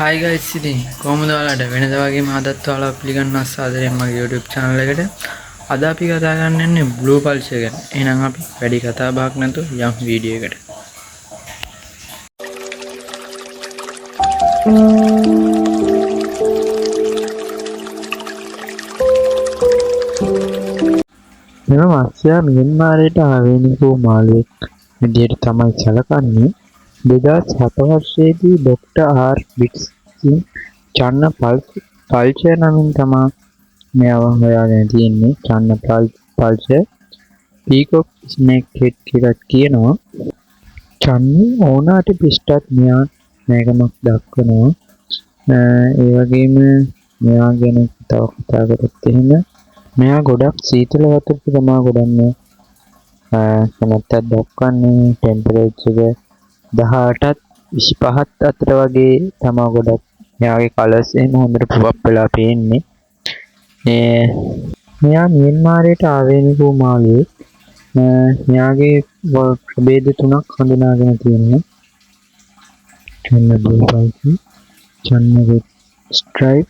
Hi guys, ඉතින් කොහොමද ඔයාලට වෙනද වගේම අදත් ඔයාලා පිළිගන්නවා සාදරයෙන් මගේ YouTube channel එකට. අද අපි කතා කරන්න යන්නේ blue pulse ගැන. එහෙනම් අපි වැඩි කතා බහක් නැතුව යමු වීඩියෝ එකට. මෙම මත්ස්‍යයා මියන්මාරයට ආවේනික වූ මාළුවෙක් විදියට තමයි සැලකන්නේ. 2007 වර්ෂයේදී ඩොක්ටර් ආර් බිට්ස්කින් චන්න පල්චර් නමින් තමා මෙයාව හොයාගෙන තියෙන්නේ. චන්න පල්චර් පීකොක් ස්නේක් හෙඩ් කියලා කියනවා. චන්නේ ඕනාට පිස්ටත් මෙයා නැගමක් දක්වනවා. ඒ වගේම මෙයා ගැන තව කතා කරත් එහෙම මෙයා ගොඩක් සීතල වතුරක තමා ගොඩන්නේ. කැමැත්තක් දක්වන්නේ ටෙම්පරේචර් එක 18ත් 25ත් අතර වගේ තමා ගොඩක්. මෙයාගේ කලර්ස් එහෙම හොඳට පොප් වෙලා පේන්නේ. මෙයා මියන්මාරයට ආවේනික වූ මාළුවෙක්. මෙයාගේ ප්‍රභේද 3ක් හඳුනාගෙන තියෙනවා. චන්න බ්ලූ පල්ස්, චන්න රෙඩ් ස්ට්‍රයිප්,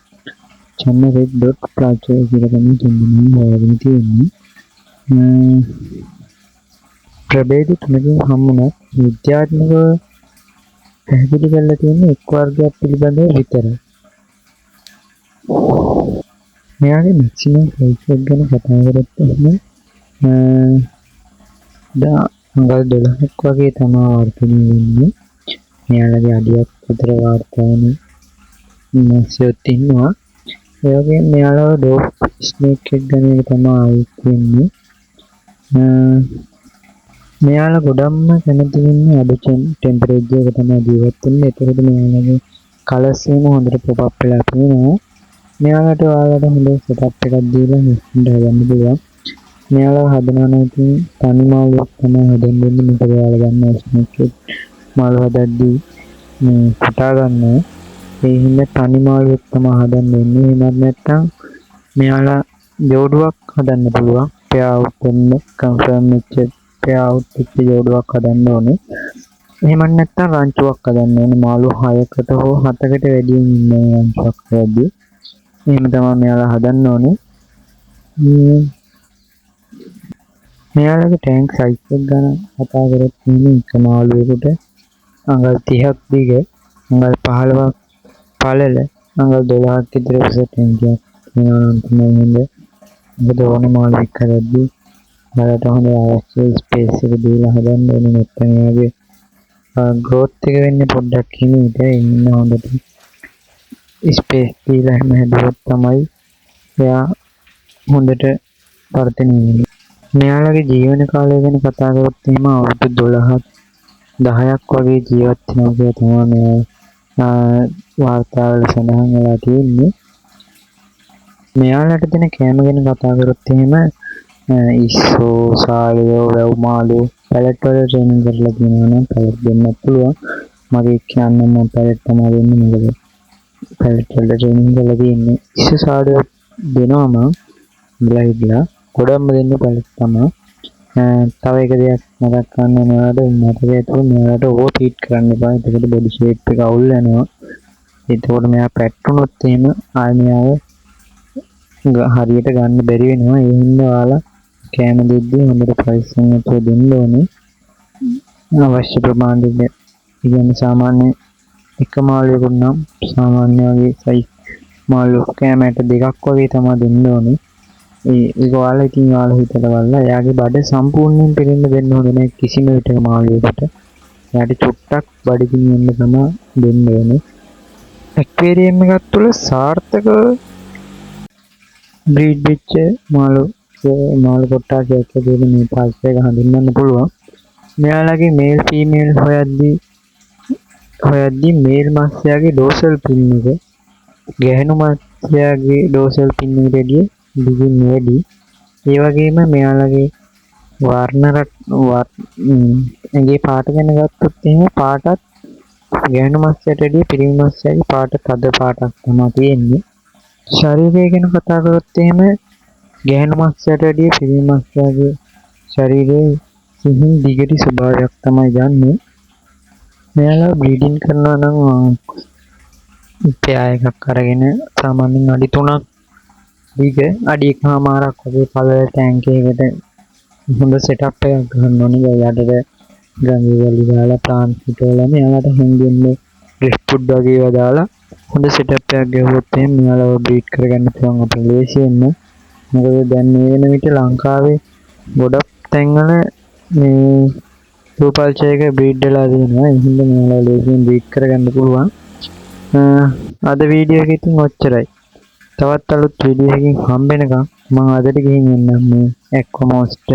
චන්න රෙඩ් ඩොට් පල්චර් කියලා තමයි තුන්දෙනාම හොයාගෙන තියෙන්නේ. ප්‍රභේද 3කින් හම්බුණත් විද්‍යාත්මකව පැහැදිලි කරලා තියෙන්නේ එක් වර්ගයක් පිළිබඳව විතරයි. මෙයාගේ මැක්සිමම් සයිස් එක ගැන කතා කරත් එහෙම අඟල් 12ක් වගේ තමයි වර්ධනය වෙන්නේ. මෙයාලගේ අඩියක් විතර වාර්තා වෙන මත්ස්‍යයොත් ඉන්නවා. ඒ වගේම මෙයාලව ඩෝෆ් ස්නේක් හෙඩ් ගැන තමයි කියන්නේ. මෙයාලා ගොඩක්ම කැමති වෙන්නේ අඩු ටෙම්පරේචර් එක තමයි ජීවත් වෙන්නේ. ඒතරද මෙයාලගේ කලර්ස් එහෙම හොඳට පොප් වෙලා පේනවා. මෙයාලට ඔයාලට හොඳ සෙටප් එකක් දීලා හදන්න පුළුවන්. මෙයාලව හදනවා නම් ඉතින් තනි මාළුවක් තමයි හදන්න වෙන්නේ. මොකද ඔයාලා ගන්න ස්නේක් හෙඩ් මාළු හදද්දී කතා ගන්නවා. ඒ හින්දා තනි මාළුවෙක් තමයි හදන්න වෙන්නේ. එහෙමත් නැත්නම් මෙයාලා ජෝඩුවක් හදන්න පුළුවන්. පෙයා අවුට් වෙන්න කන්ෆර්ම් වෙච්ච පෙයා අවුට් වෙච්ච ජෝඩුවක් හදන්න ඕනේ. එහෙමත් නැත්නම් රංචුවක් හදන්න ඕනේ. මාළු 6කට හෝ 7කට වැඩියෙන් ඉන්න රංචුවක් හදද්දී. එහෙම තමයි මෙයාලා හදන්න ඕනේ. මෙයාලගේ ටැංක් සයිස් එක ගැන කතා කරත් ඉන්නේ එක මාළුවෙකුට අඟල් 30ක් දිග, අඟල් 15ක් පළල, අඟල් 12ක් විතර උස ටැංකියක් තියෙනවා නම් තමයි හොඳ. මොකද ඕනේ මාළුවෙක් හදද්දී ඔයාලට හොඳ අවශ්‍ය ස්පේස් එක දීලා හදන්න ඕනේ. නැත්නම් එයාගේ growth එක වෙන්නේ පොඩ්ඩක් හිමීට. ඒ හින්දා හොඳට ස්පේස් දීලා එහෙම හදුවොත් තමයි එයා හොඳට වර්ධනය වෙන්නේ. මෙයාලගේ ජීවන කාලය ගැන කතා කරොත් එහෙම අවුරුදු 10ක් වගේ ජීවත් වෙනවා කියලා තමයි මෙයා වාර්තාවල සඳහන් වෙලා තියෙන්නේ. මෙයාලට දෙන කෑම ගැන කතා කරොත් එහෙම ඉස්සෝ, සාලියෝ, වැව් මාළු පැලට් වල ට්‍රේනින් කරලා තියෙනවා නම් පැලට් දෙන්නත් පුළුවන්. මගේ කියන්න මම පැලට් තමයි දෙන්නේ. මොකද පැලට් වල ට්‍රේනින් කරලා තියෙන්නේ. ඉස්සෝ සාලියෝ දෙනවා මම ඉඳලා හිටලා ගොඩක්ම දෙන්නේ පැලට් තමයි. තව එක දෙයක් මතක් කරන්න ඕනවාට මතකයේ තුන මෙයාලට ඕවර් ෆීඩ් කරන්න එපා. ඒකට බොඩි ෂේප් එක අවුල් වෙනවා. ඒකෝට මෙයා පැට්ටුනොත් එහෙම ආයෙ හරියට ගන්න බැරි වෙනවා. ඒ හින්දා ඔයාලා කෑම දෙද්දී හොඳට පරිස්සම්ව දෙන්න ඕනේ. අවශ්‍ය ප්‍රමාණයට. කියන්නේ සාමාන්‍ය එක මාළුවෙකුට නම් සාමාන්‍ය වගේ සයිස් මාළු කෑමකට 2ක් වගේ තමයි දෙන්න ඕනේ. ඒක ඔයාලා ඉතින් ඔයාලා හිතලා බලලා එයාගේ බඩ සම්පූර්ණයෙන් පිරෙන්න දෙන්න හොඳ නැහැ කිසිම විටක මාළුවෙකුට. එයාට චුට්ටක් බඩගිනි වෙන්න තමයි දෙන්න ඕනේ. ඇක්වේරියම් එකක් තුළ සාර්ථක බ්‍රීඩ් වෙච්ච මාළු කොට්ටාසයක් ඇතුළේ මේ පල්ස් එක හඳුන්වන්න පුළුවන්. මෙයාලගේ මේල් ෆීමේල් හොයද්දී මේල් මත්ස්‍යයාගේ ඩෝසල් පින් එක ගැහැණු මත්ස්‍යයාගේ ඩෝසල් පින් එකට වැඩිය දිගින් වැඩි. ඒ වගේම මෙයාලගේ ඇඟේ පාට ගැන ගත්තොත් එහෙම පාටත් ගැහැණු මත්ස්‍යයට වැඩිය පිරිමි මත්ස්‍යයාගේ පාට තද පාටක් තමයි තියෙන්නේ. ශරීරය ගැන කතා කරොත් එහෙම ගැහැණු මත්ස්‍යයට වැඩිය පිරිමි මත්ස්‍යයාගේ ශරීරයේ සිහින් දිගටි ස්වභාවයක් තමයි ගන්නෙ. මෙයාලා බ්‍රීඩින් කරනවා නම් පෙයා එකක් අරගෙන සාමාන්‍යයෙන් අඩි 3ක් දිග අඩි 1කමාරක් වගේ පළල ටැංක් එකකට හොඳ සෙටප් එකක් ගන්න ඕනේ. යටට ගඟේ වැලි දාලා ප්ලාන්ට් හිටවලා මෙයාලට හැංගෙන්න ඩ්‍රිෆ්ට් ෆුඩ් වගේ ඒවා දාලා හොඳ සෙටප් එකක් ගෙවුවොත් එහෙනම් මෙයාලව බ්‍රීඩ් කරගන්න පුළුවන් අපේ ලේසියෙන්ම. මොකද දැන් මේ වෙන විට ලංකාවේ ගොඩක් තැන්වල මේ සූපල්චර් එක බ්‍රීඩ් වෙලා තියෙනවා. ඒ හින්දා මෙයාලව ලේසියෙන් බ්‍රීඩ් කරගන්න පුළුවන්. අද වීඩියෝ එකේ ඉතින් ඔච්චරයි. තවත් අලුත් වීඩියෝ එකකින් හම්බෙනකම් මම අදට ගිහින් එන්නම් මේ ඇක්වමෝස්ට.